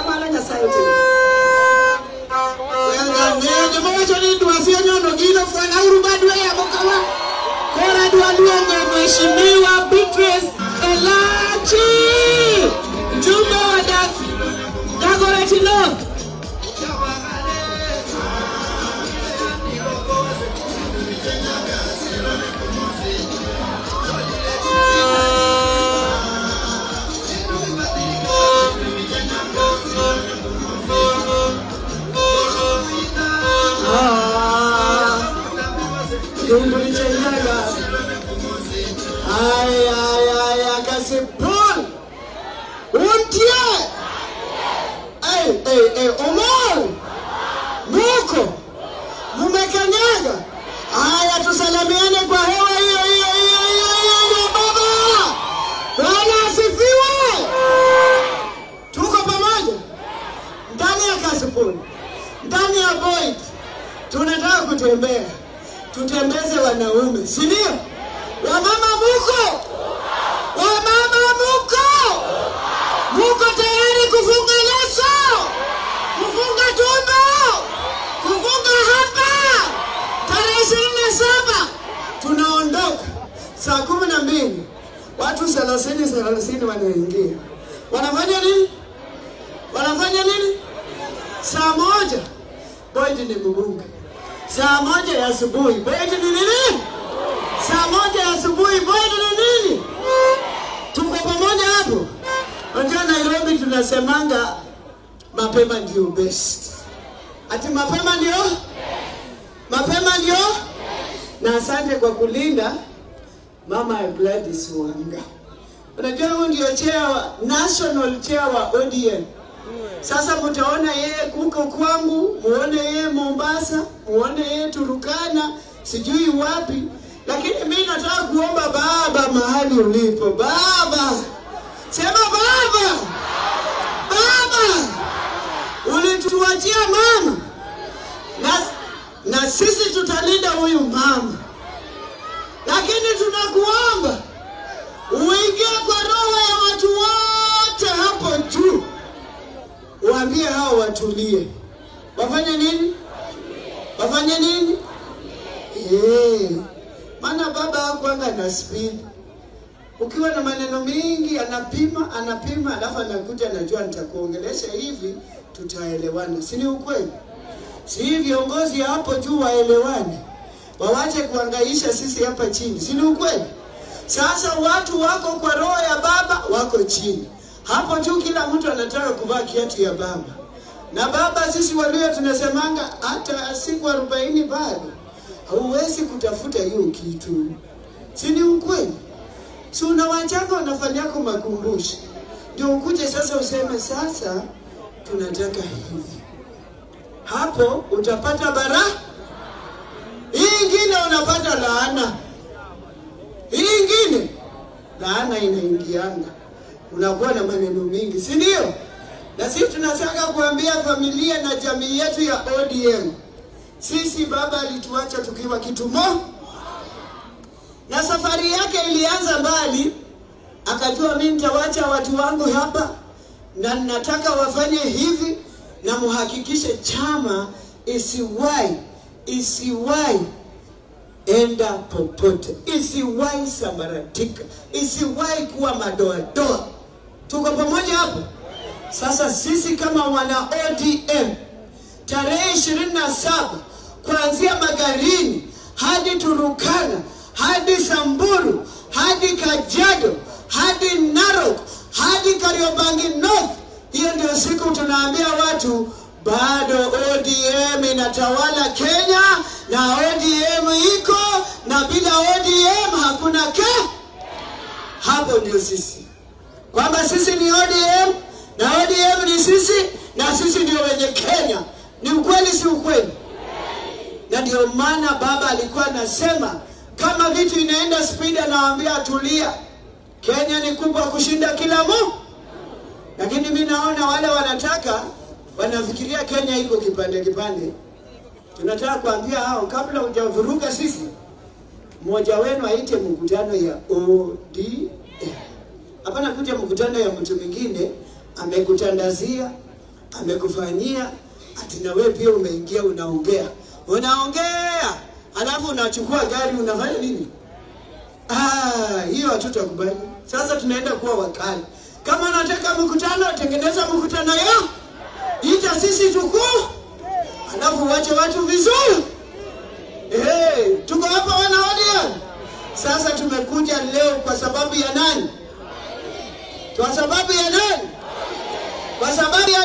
Erokamano Nyasaye otimne. Joma wacho ni dwasi onyono gino fwana uru badwe ya bokawa. Kora dwa luongo Mheshimiwa Beatrice Elachi. Mjumbe wa Dagoretti North. Kasipul untie Omar Muko mumekanyaga. Haya, tusalamiane kwa hewa hiyo baba. Bwana asifiwe. Tuko pamoja ndani ya Kasipul, ndani ya Boyd. Tunataka kutembea, tutembeze wanaume, si ndio? Wamama muko? Wamama muko? Muko tayari kufunga leso? Kufunga tumbo? Kufunga hapa? Tarehe 27 tunaondoka saa 12. Watu 30 wanaingia. Wanafanya nini? Wanafanya nini? Saa 1 Boyd ni mbunge. Saa 1 ya asubuhi Boyd ni nini? Saa 1 ya asubuhi Boyd ni nini? Tuko pamoja hapo. Unajua Nairobi tunasemanga mapema ndio best. Ati mapema ndio? Mapema ndio? Na asante kwa kulinda Mama Gladys Wanga. Unajua huyu ndio national chair wa ODM. Sasa mtaona yeye kuko kwangu, muone yeye Mombasa, muone yeye Turukana, sijui wapi. Lakini mimi nataka kuomba baba mahali ulipo. Baba. Sema baba. Baba. Ulituachia mama. Na sisi tutalinda huyu mama. Lakini tunakuomba uingie kwa roho ya watu wote hapo juu. Waambie hao watulie. Wafanye nini? Wafanye nini? Maana baba hakuanga na speed. Ukiwa na maneno mingi anapima alafu anakuja anajua nitakuongelesha hivi tutaelewana. Si ni ukweli? Si viongozi hapo juu waelewane. Wawache kuhangaisha sisi hapa chini. Si ni ukweli? Sasa watu wako kwa roho ya baba wako chini. Hapo juu kila mtu anataka kuvaa kiatu ya baba. Na baba sisi walio tunasemanga hata siku 40 bado hauwezi kutafuta hiyo kitu. Si ni ukweli? Si unawachanga wanafanyako makumbusho. Ndio ukuje sasa useme sasa tunataka hivi. Hapo utapata baraka. Hii ingine unapata laana. Hii ingine laana inaingianga. Unakuwa na maneno mingi, si ndio? Na sisi tunataka kuambia familia na jamii yetu ya ODM. Sisi baba alituacha tukiwa kitumo. Na safari yake ilianza mbali. Akajua mimi nitawacha watu wangu hapa na nataka wafanye hivi na muhakikishe chama isiwai enda popote, isiwai sambaratika, isiwai kuwa madoa. Tuko pamoja hapo? Sasa sisi kama wana ODM tarehe 27 kuanzia Magarini hadi Turukana hadi Samburu hadi Kajiado hadi Narok hadi Kariobangi North, hiyo ndio siku tunaambia watu bado ODM inatawala Kenya na ODM iko na bila ODM hakuna hapo ndio sisi. Kwamba sisi ni ODM na ODM ni sisi na sisi ndio wenye Kenya. Ni ukweli si ukweli? Na ndio maana baba alikuwa anasema kama vitu inaenda speed anawaambia tulia. Kenya ni kubwa kushinda kila mtu. Lakini mimi naona wale wanafikiria Kenya iko kipande. Tunataka kuambia hao kabla hujavuruga sisi, mmoja wenu aite mkutano ya ODM. Hapana kuja mkutano ya mtu mwingine amekutandazia, amekufanyia, ati na wewe pia umeingia unaongea. Unaongea, alafu unachukua gari unafanya nini? Hiyo hatutakubali. Sasa tunaenda kuwa wakali. Kama unataka mkutano, tengeneza mkutano yao. Ita sisi tukuu. Alafu wache watu vizuri. Tuko hapa wanaodia. Sasa tumekuja leo kwa sababu ya nani? Kwa sababu ya nani? Kwa sababu ya